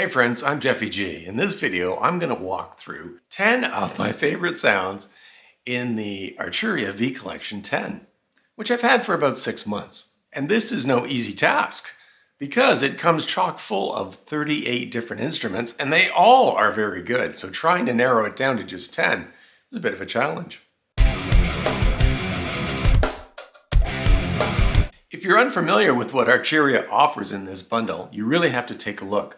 Hey friends, I'm Jeffy G. In this video, I'm going to walk through 10 of my favorite sounds in the Arturia V Collection 10, which I've had for about 6 months. And this is no easy task because it comes chock full of 38 different instruments and they all are very good. So trying to narrow it down to just 10 is a bit of a challenge. If you're unfamiliar with what Arturia offers in this bundle, you really have to take a look.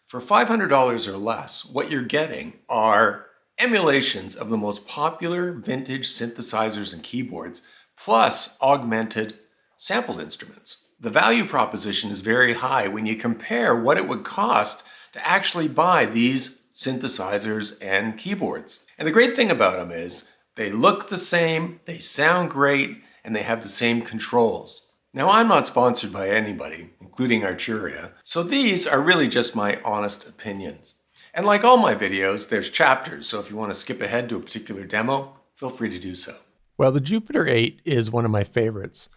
For $500 or less, what you're getting are emulations of the most popular vintage synthesizers and keyboards, plus augmented sampled instruments. The value proposition is very high when you compare what it would cost to actually buy these synthesizers and keyboards. And the great thing about them is they look the same, they sound great, and they have the same controls. Now, I'm not sponsored by anybody, including Arturia, so these are really just my honest opinions. And like all my videos, there's chapters, so if you want to skip ahead to a particular demo, feel free to do so. Well, the Jupiter 8 is one of my favorites.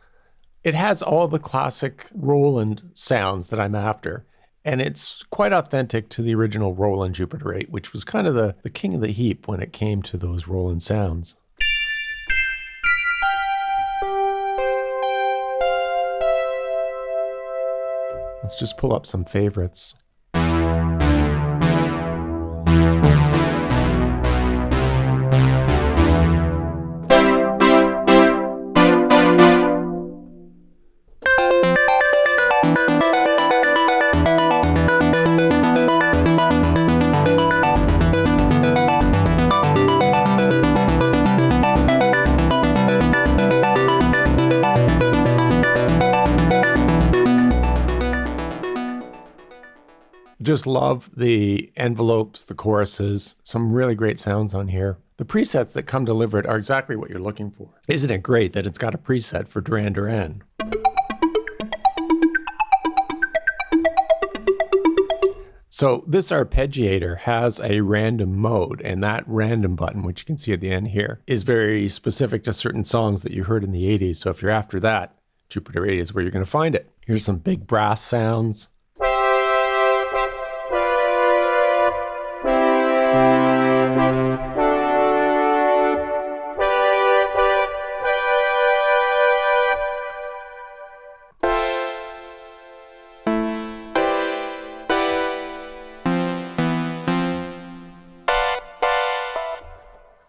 It has all the classic Roland sounds that I'm after, and it's quite authentic to the original Roland Jupiter 8, which was kind of the king of the heap when it came to those Roland sounds. Let's just pull up some favorites. Just love the envelopes, the choruses, some really great sounds on here. The presets that come delivered are exactly what you're looking for. Isn't it great that it's got a preset for Duran Duran? So this arpeggiator has a random mode, and that random button, which you can see at the end here, is very specific to certain songs that you heard in the 80s. So if you're after that, Jupiter 8 is where you're going to find it. Here's some big brass sounds.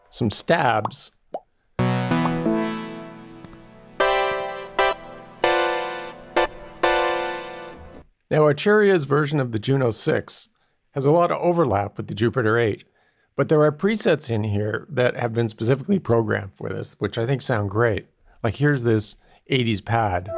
Some stabs. Now, Arturia's version of the Juno 6 has a lot of overlap with the Jupiter 8, but there are presets in here that have been specifically programmed for this, which I think sound great. Like here's this 80s pad.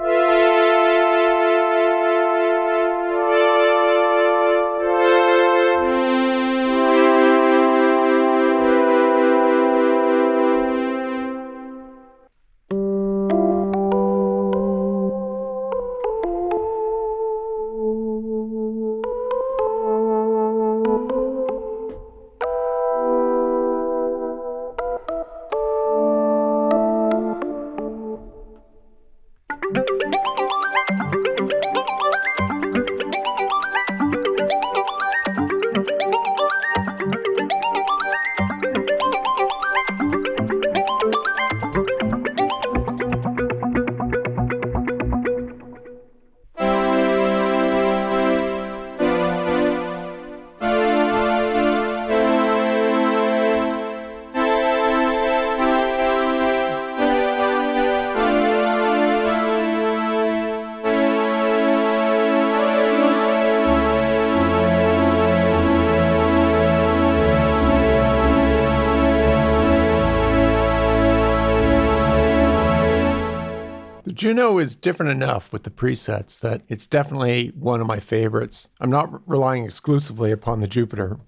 Juno is different enough with the presets that it's definitely one of my favorites. I'm not relying exclusively upon the Jupiter.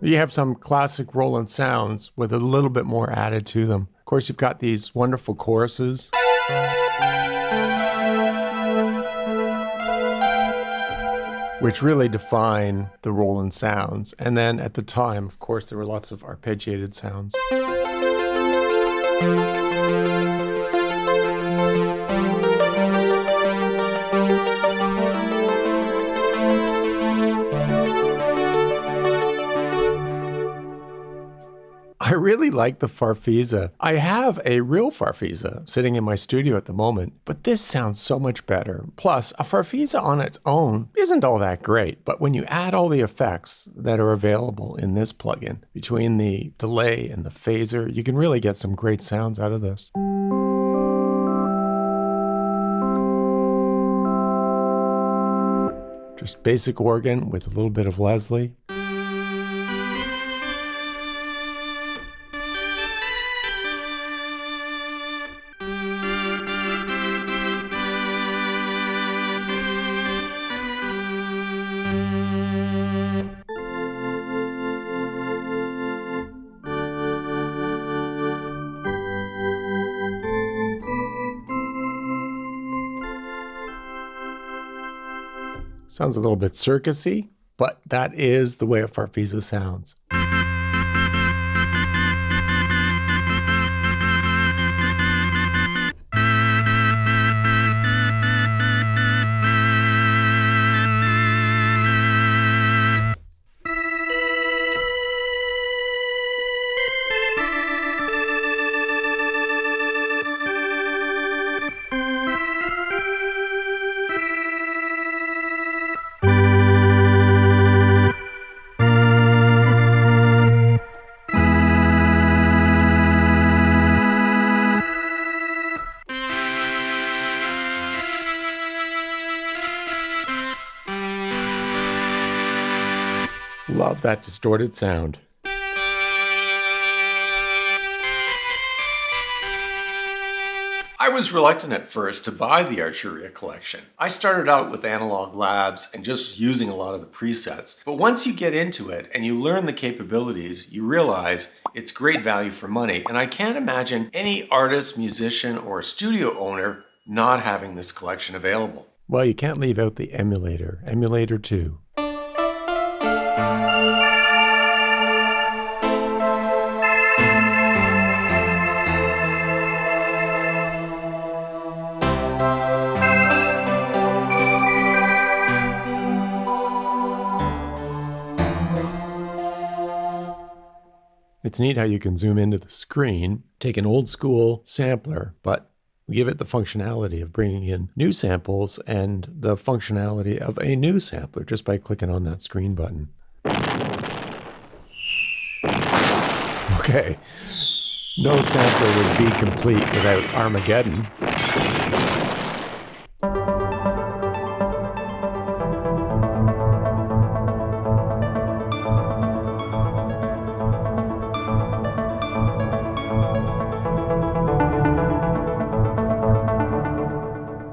You have some classic Roland sounds with a little bit more added to them. Of course, you've got these wonderful choruses. Which really define the Roland sounds. And then at the time, of course, there were lots of arpeggiated sounds. I really like the Farfisa. I have a real Farfisa sitting in my studio at the moment, but this sounds so much better. Plus, a Farfisa on its own isn't all that great, but when you add all the effects that are available in this plugin, between the delay and the phaser, you can really get some great sounds out of this. Just basic organ with a little bit of Leslie. Sounds a little bit circusy, but that is the way a Farfisa sounds. Love that distorted sound. I was reluctant at first to buy the Arturia collection. I started out with Analog Labs and just using a lot of the presets. But once you get into it and you learn the capabilities, you realize it's great value for money. And I can't imagine any artist, musician, or studio owner not having this collection available. Well, you can't leave out the emulator, Emulator II. It's neat how you can zoom into the screen, take an old school sampler, but give it the functionality of bringing in new samples and the functionality of a new sampler just by clicking on that screen button. Okay, no sampler would be complete without Armageddon.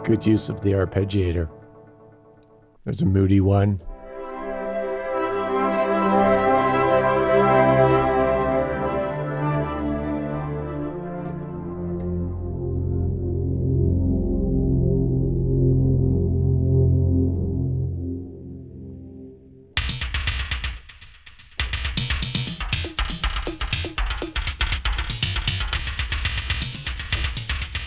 Good use of the arpeggiator. There's a moody one.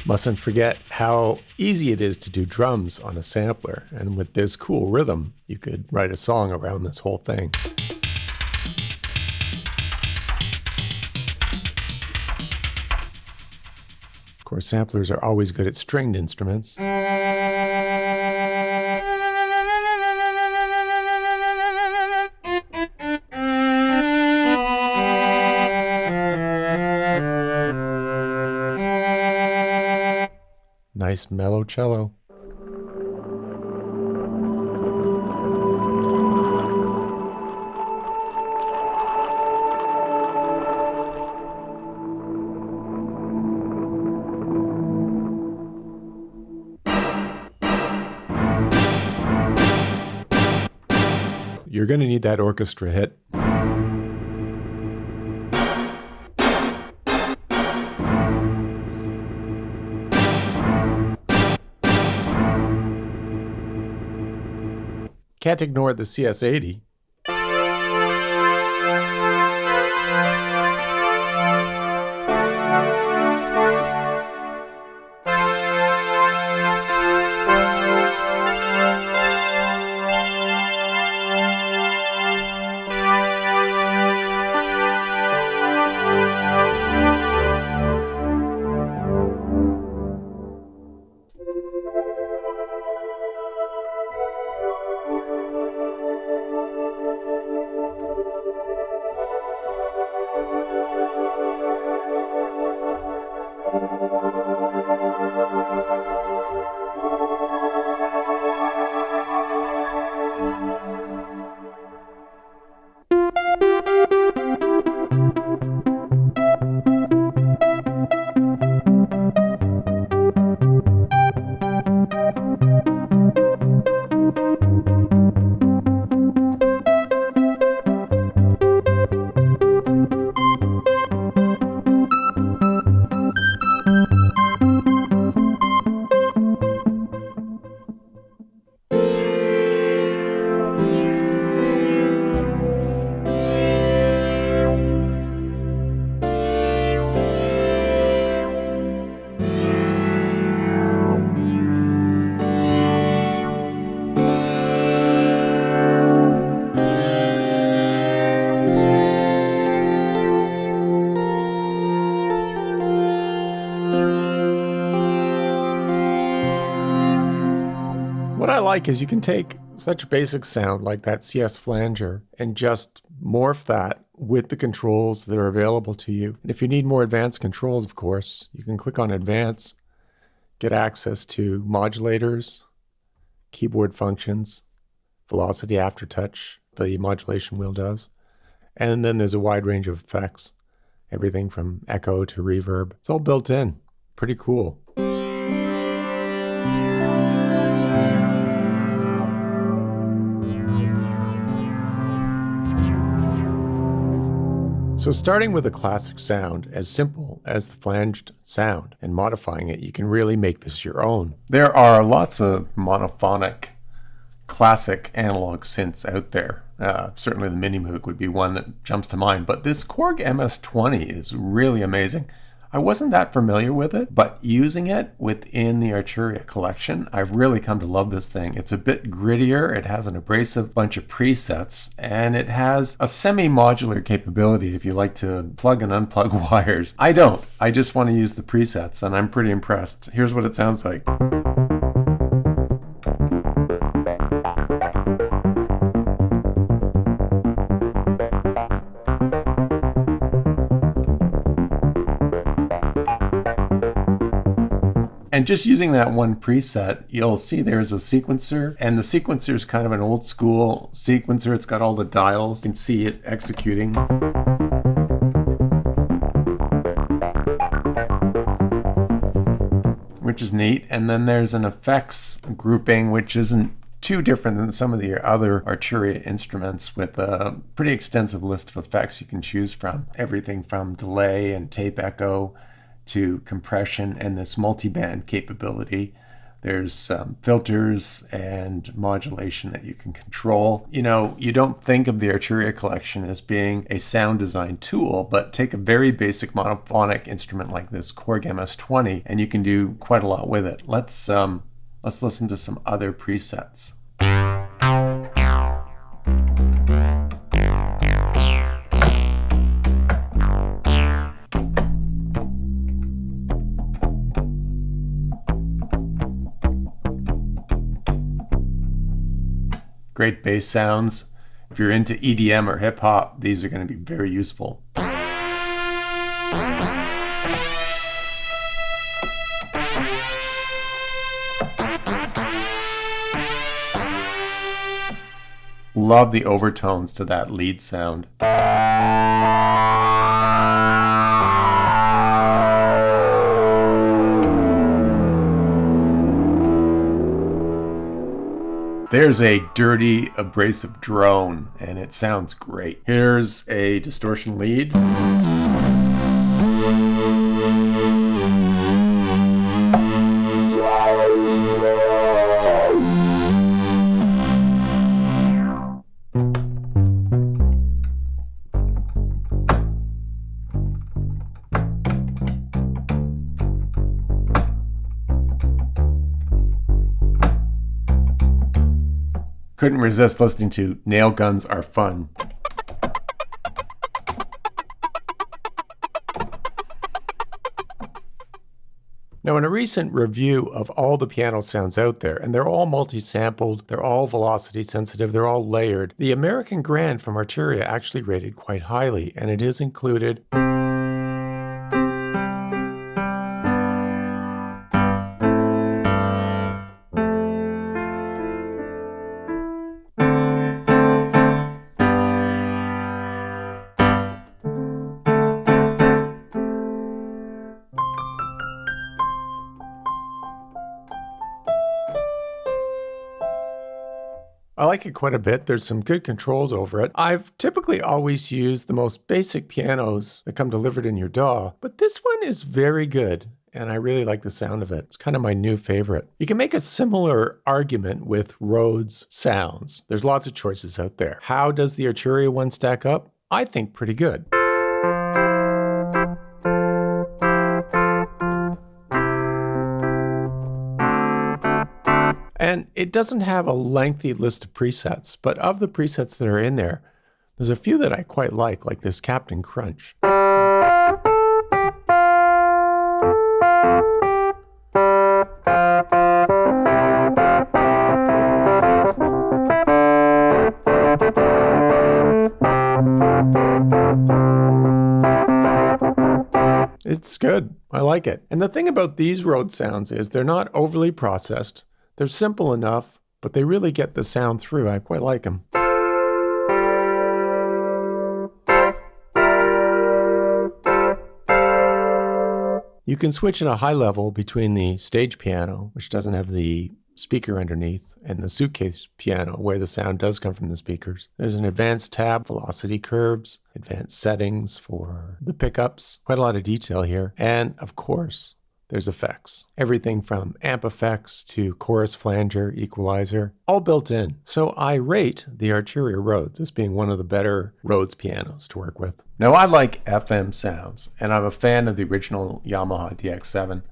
Mustn't forget how easy it is to do drums on a sampler, and with this cool rhythm, you could write a song around this whole thing. Of course, samplers are always good at stringed instruments. Nice mellow cello. You're going to need that orchestra hit. Can't ignore the CS80. What I like is you can take such a basic sound like that CS flanger and just morph that with the controls that are available to you. And if you need more advanced controls, of course, you can click on Advanced, get access to modulators, keyboard functions, velocity aftertouch, the modulation wheel does. And then there's a wide range of effects, everything from echo to reverb. It's all built in. Pretty cool. So starting with a classic sound as simple as the flanged sound and modifying it, you can really make this your own. There are lots of monophonic classic analog synths out there. Certainly the Mini Moog would be one that jumps to mind, but this Korg MS20 is really amazing. I wasn't that familiar with it, but using it within the Arturia collection, I've really come to love this thing. It's a bit grittier, it has an abrasive bunch of presets, and it has a semi-modular capability if you like to plug and unplug wires. I don't. I just want to use the presets, and I'm pretty impressed. Here's what it sounds like. And just using that one preset, you'll see there's a sequencer, and the sequencer is kind of an old school sequencer. It's got all the dials. You can see it executing. Which is neat. And then there's an effects grouping, which isn't too different than some of the other Arturia instruments, with a pretty extensive list of effects you can choose from. Everything from delay and tape echo to compression and this multi-band capability. There's filters and modulation that you can control. You know, you don't think of the Arturia collection as being a sound design tool, but take a very basic monophonic instrument like this Korg MS20 and you can do quite a lot with it. Let's listen to some other presets. Great bass sounds. If you're into EDM or hip hop, these are going to be very useful. Love the overtones to that lead sound. There's a dirty, abrasive drone, and it sounds great. Here's a distortion lead. Couldn't resist listening to Nail Guns Are Fun. Now, in a recent review of all the piano sounds out there, and they're all multi-sampled, they're all velocity sensitive, they're all layered, the American Grand from Arturia actually rated quite highly, and it is included. I like it quite a bit. There's some good controls over it. I've typically always used the most basic pianos that come delivered in your DAW, but this one is very good, and I really like the sound of it. It's kind of my new favorite. You can make a similar argument with Rhodes sounds. There's lots of choices out there. How does the Arturia one stack up? I think pretty good. And it doesn't have a lengthy list of presets, but of the presets that are in there, there's a few that I quite like this Captain Crunch. It's good. I like it. And the thing about these Rhodes sounds is they're not overly processed. They're simple enough, but they really get the sound through. I quite like them. You can switch at a high level between the stage piano, which doesn't have the speaker underneath, and the suitcase piano, where the sound does come from the speakers. There's an advanced tab, velocity curves, advanced settings for the pickups, quite a lot of detail here, and of course, there's effects. Everything from amp effects to chorus flanger, equalizer, all built in. So I rate the Arturia Rhodes as being one of the better Rhodes pianos to work with. Now I like FM sounds, and I'm a fan of the original Yamaha DX7.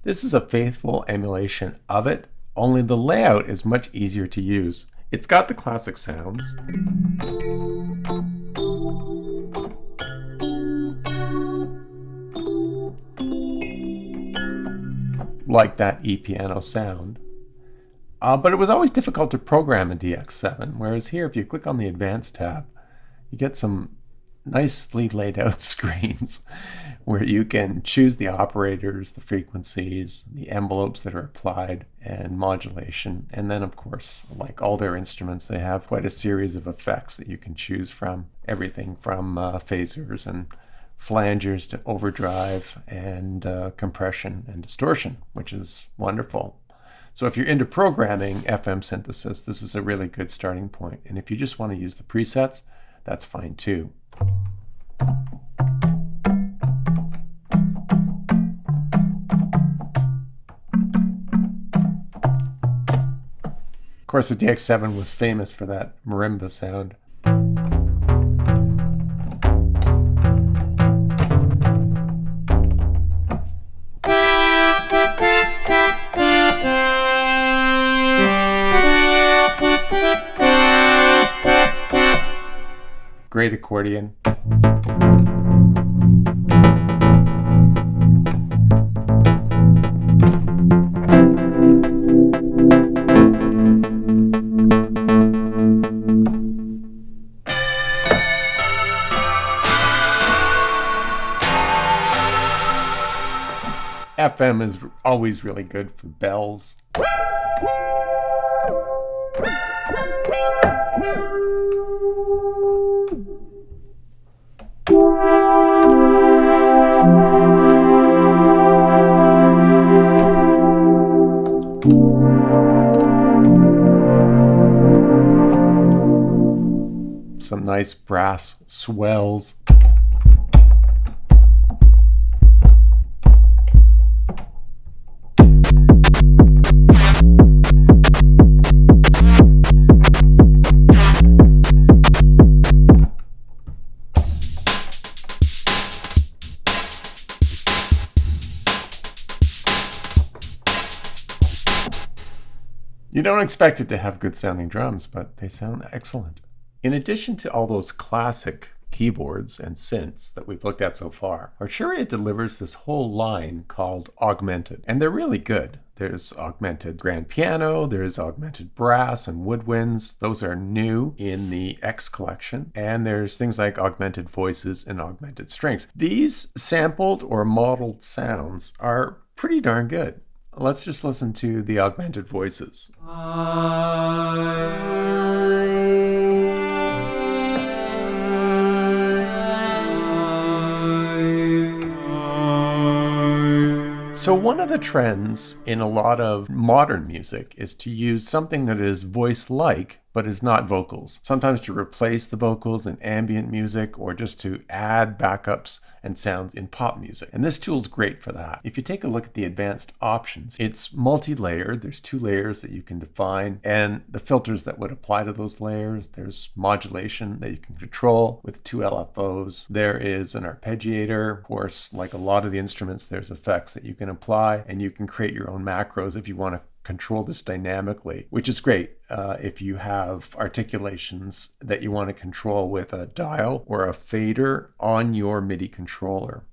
This is a faithful emulation of it, only the layout is much easier to use. It's got the classic sounds. Like that ePiano sound. But it was always difficult to program in DX7, whereas here, if you click on the Advanced tab, you get some nicely laid out screens where you can choose the operators, the frequencies, the envelopes that are applied, and modulation. And then, of course, like all their instruments, they have quite a series of effects that you can choose from. Everything from phasers and flangers to overdrive and compression and distortion, which is wonderful. So if you're into programming FM synthesis, this is a really good starting point. And if you just want to use the presets, that's fine too. Of course, the DX7 was famous for that marimba sound. Great accordion. FM is always really good for bells. Some nice brass swells. You don't expect it to have good sounding drums, but they sound excellent. In addition to all those classic keyboards and synths that we've looked at so far, Arturia delivers this whole line called Augmented, and they're really good. There's Augmented grand piano, there's Augmented brass and woodwinds. Those are new in the X collection. And there's things like Augmented voices and Augmented strings. These sampled or modeled sounds are pretty darn good. Let's just listen to the Augmented voices. So one of the trends in a lot of modern music is to use something that is voice-like, but is not vocals. Sometimes to replace the vocals in ambient music or just to add backups and sounds in pop music. And this tool is great for that. If you take a look at the advanced options, it's multi-layered. There's 2 layers that you can define and the filters that would apply to those layers. There's modulation that you can control with 2 LFOs. There is an arpeggiator. Of course, like a lot of the instruments, there's effects that you can apply and you can create your own macros if you want to control this dynamically, which is great if you have articulations that you want to control with a dial or a fader on your MIDI controller.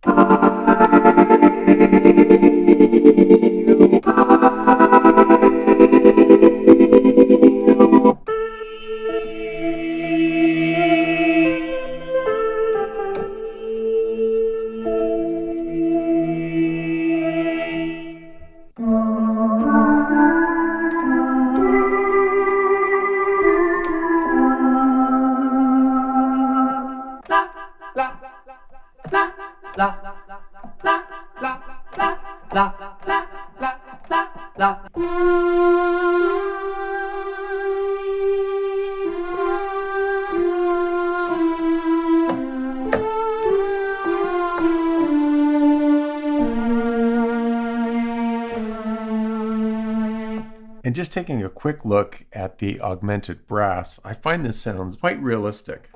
And just taking a quick look at the Augmented brass, I find this sounds quite realistic.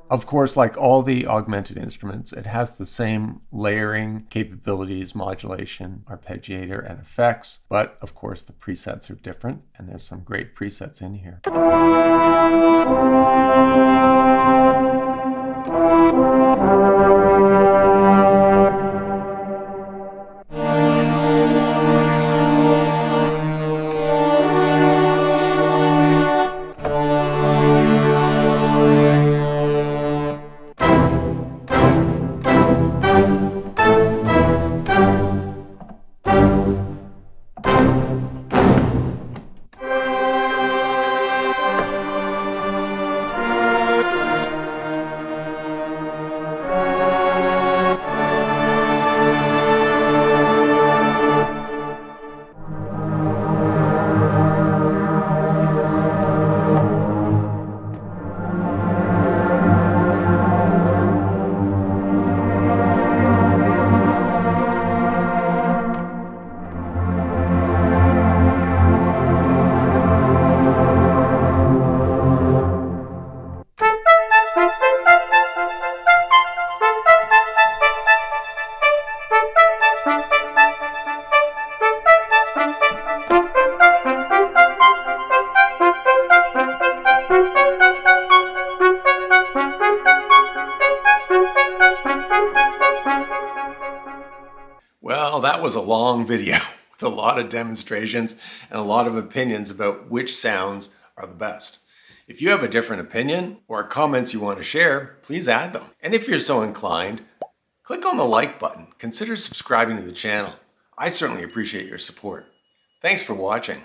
Of course, like all the Augmented instruments, it has the same layering capabilities, modulation, arpeggiator, and effects. But of course, the presets are different, and there's some great presets in here. Well, that was a long video with a lot of demonstrations and a lot of opinions about which sounds are the best. If you have a different opinion or comments you want to share, please add them. And if you're so inclined, click on the like button. Consider subscribing to the channel. I certainly appreciate your support. Thanks for watching.